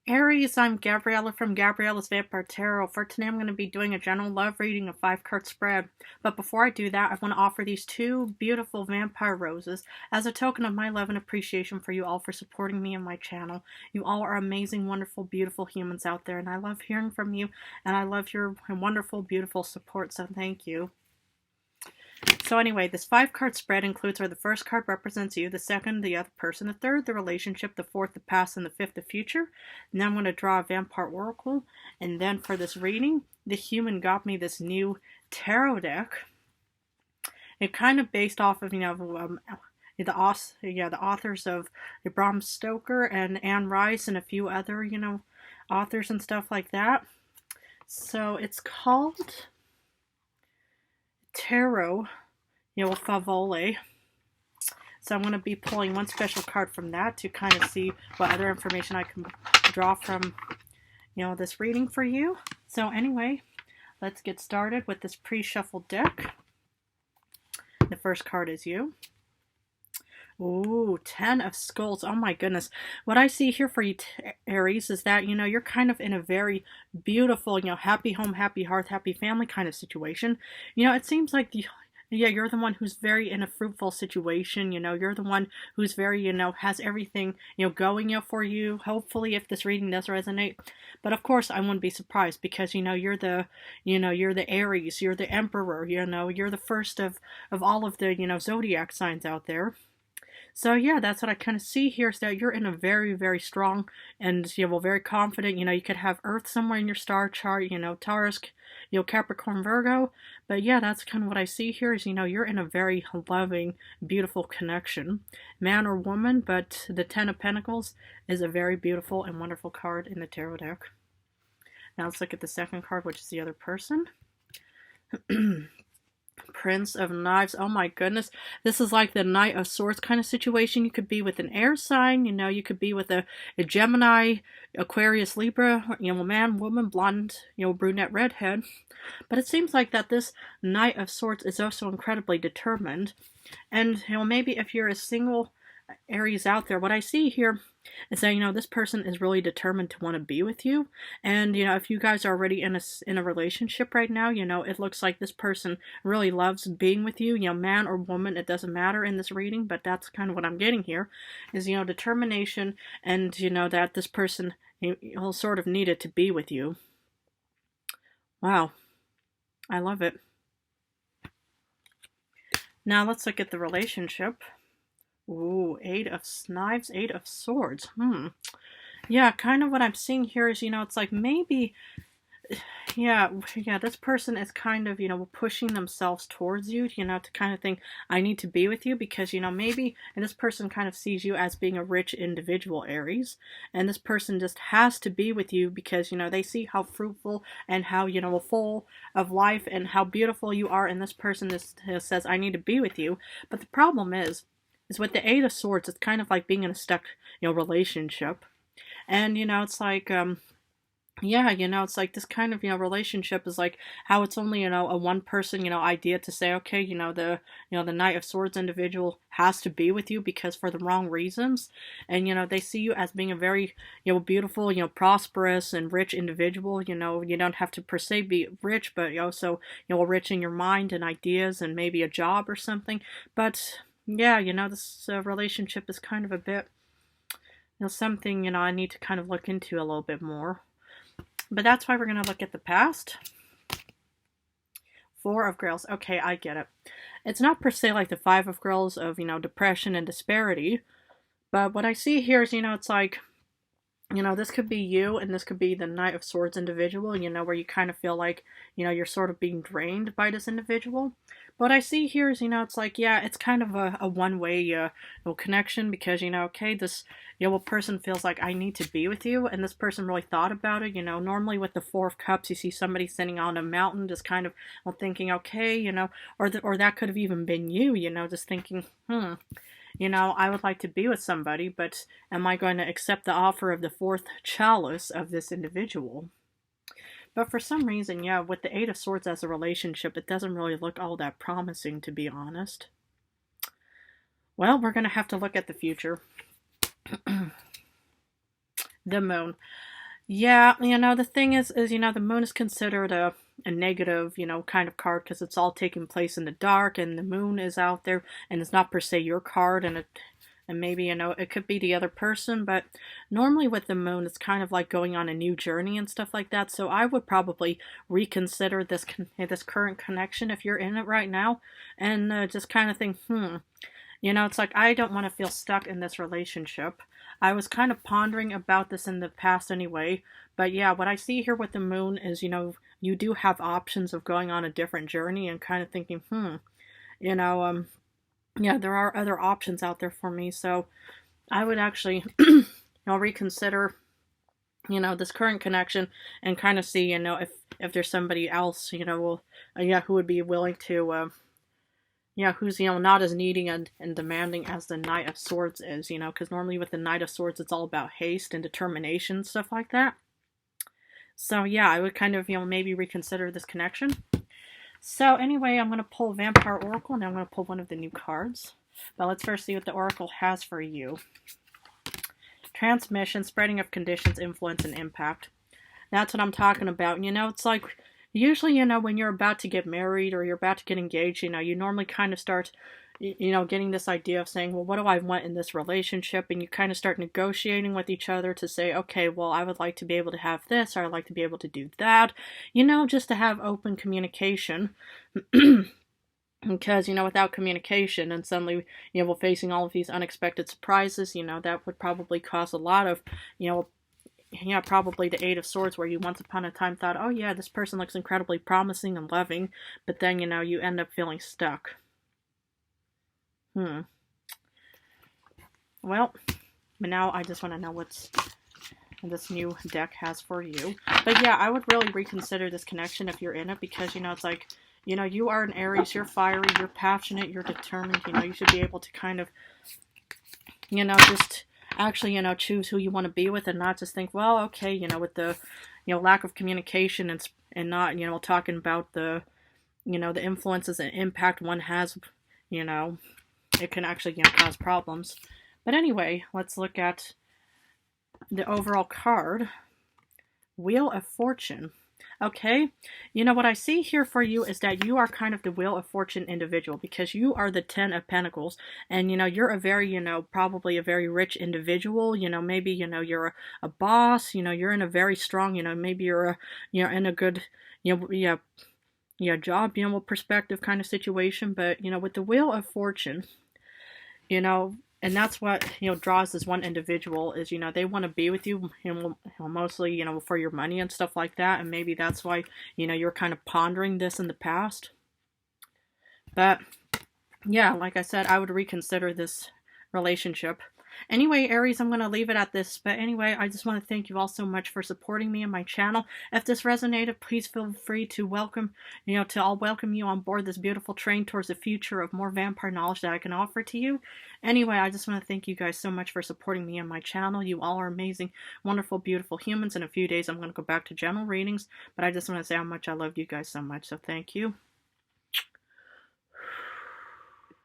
Aries, I'm Gabriella from Gabriella's Vampire Tarot. For today, I'm going to be doing a general love reading, a 5-card spread. But before I do that, I want to offer these 2 beautiful vampire roses as a token of my love and appreciation for you all for supporting me and my channel. You all are amazing, wonderful, beautiful humans out there, and I love hearing from you, and I love your wonderful, beautiful support, so thank you. So anyway, this 5-card spread includes where the first card represents you, the second, the other person, the third, the relationship, the fourth, the past, and the fifth, the future. Now I'm going to draw a vampire oracle, and then for this reading, the human got me this new tarot deck. It kind of based off of, the authors of Bram Stoker and Anne Rice and a few other, authors and stuff like that. So it's called Tarot, Favole. So I'm going to be pulling one special card from that to kind of see what other information I can draw from, this reading for you. So anyway, let's get started with this pre-shuffled deck. The first card is you. Ooh, 10 of Skulls. Oh my goodness. What I see here for you, Aries, is that, you're kind of in a very beautiful, happy home, happy hearth, happy family kind of situation. It seems like you're the one who's very in a fruitful situation. You're the one who's very, has everything, going, for you. Hopefully, if this reading does resonate. But of course, I wouldn't be surprised because, you're the Aries, you're the Emperor, you're the first of all of the, zodiac signs out there. So yeah, that's what I kind of see here, is that you're in a very, very strong and, very confident, you could have Earth somewhere in your star chart, Taurus, Capricorn, Virgo. But yeah, that's kind of what I see here is, you're in a very loving, beautiful connection. Man or woman, but the 10 of Pentacles is a very beautiful and wonderful card in the tarot deck. Now let's look at the second card, which is the other person. Prince of Knives. Oh my goodness. This is like the Knight of Swords kind of situation. You could be with an air sign, you could be with a Gemini, Aquarius, Libra, man, woman, blonde, brunette, redhead. But it seems like that this Knight of Swords is also incredibly determined. And, maybe if you're a single Aries out there, what I see here is that, this person is really determined to want to be with you. And, if you guys are already in a relationship right now, it looks like this person really loves being with you, man or woman, it doesn't matter in this reading, but that's kind of what I'm getting here is, determination and, that this person, will sort of need it to be with you. Wow. I love it. Now let's look at the relationship. Ooh, 8 of Knives, 8 of Swords. Yeah, kind of what I'm seeing here is, it's like maybe, yeah, this person is kind of, pushing themselves towards you, to kind of think, I need to be with you because, maybe, and this person kind of sees you as being a rich individual, Aries, and this person just has to be with you because, they see how fruitful and how, full of life and how beautiful you are, and this person just says, I need to be with you. But the problem is with the 8 of Swords, it's kind of like being in a stuck, relationship. And, it's like, it's like this kind of, relationship is like how it's only, a one person, idea to say, okay, the Knight of Swords individual has to be with you because for the wrong reasons. And, they see you as being a very, beautiful, prosperous and rich individual. You don't have to per se be rich, but also, rich in your mind and ideas and maybe a job or something. But yeah, this relationship is kind of a bit, something, I need to kind of look into a little bit more. But that's why we're going to look at the past. 4 of Grails. Okay, I get it. It's not per se like the 5 of Grails of, depression and disparity. But what I see here is, it's like, this could be you and this could be the Knight of Swords individual, where you kind of feel like, you're sort of being drained by this individual. What I see here is, it's like, yeah, it's kind of a one-way connection because, okay, this, person feels like I need to be with you, and this person really thought about it. Normally with the 4 of Cups, you see somebody sitting on a mountain just kind of thinking, okay, or that could have even been you, just thinking, I would like to be with somebody, but am I going to accept the offer of the 4th chalice of this individual? But for some reason, yeah, with the 8 of Swords as a relationship, it doesn't really look all that promising, to be honest. Well, we're going to have to look at the future. The Moon. Yeah, the thing is, the moon is considered a negative, kind of card because it's all taking place in the dark and the moon is out there and it's not per se your card and maybe, it could be the other person, but normally with the moon, it's kind of like going on a new journey and stuff like that. So I would probably reconsider this current connection if you're in it right now and just kind of think, it's like I don't want to feel stuck in this relationship. I was kind of pondering about this in the past anyway, but yeah, what I see here with the moon is, you do have options of going on a different journey and kind of thinking, you know, um, yeah, there are other options out there for me. So I would actually, reconsider, this current connection and kind of see, if there's somebody else, yeah, who would be willing to, yeah, who's, not as needy and demanding as the Knight of Swords is, because normally with the Knight of Swords, it's all about haste and determination, stuff like that. So yeah, I would kind of, maybe reconsider this connection. So anyway, I'm going to pull Vampire Oracle, and I'm going to pull one of the new cards. But let's first see what the Oracle has for you. Transmission, spreading of conditions, influence, and impact. That's what I'm talking about. It's like, usually, when you're about to get married or you're about to get engaged, you normally kind of start, getting this idea of saying, well, what do I want in this relationship? And you kind of start negotiating with each other to say, okay, well, I would like to be able to have this, or I'd like to be able to do that, just to have open communication. Because, without communication and suddenly, we're facing all of these unexpected surprises, that would probably cause a lot of, yeah, probably the Eight of Swords, where you once upon a time thought, oh yeah, this person looks incredibly promising and loving, but then, you end up feeling stuck. Well, but now I just want to know what's this new deck has for you. But yeah, I would really reconsider this connection if you're in it, because, it's like, you are an Aries, you're fiery, you're passionate, you're determined, you should be able to kind of, just actually, choose who you want to be with and not just think, well, okay, with the, lack of communication and not, talking about the, the influences and impact one has, it can actually, cause problems. But anyway, let's look at the overall card. Wheel of Fortune. Okay, what I see here for you is that you are kind of the Wheel of Fortune individual, because you are the Ten of Pentacles, and you're a very, probably a very rich individual. Maybe you're a boss. You're in a very strong. Maybe you're in a good, job, perspective kind of situation. But with the Wheel of Fortune, and that's what draws this one individual is they want to be with you, mostly for your money and stuff like that, and maybe that's why you're kind of pondering this in the past. But yeah, like I said, I would reconsider this relationship. Anyway, Aries, I'm going to leave it at this. But anyway, I just want to thank you all so much for supporting me and my channel. If this resonated, please feel free to I'll welcome you on board this beautiful train towards the future of more vampire knowledge that I can offer to you. Anyway, I just want to thank you guys so much for supporting me and my channel. You all are amazing, wonderful, beautiful humans. In a few days, I'm going to go back to general readings. But I just want to say how much I love you guys so much. So thank you.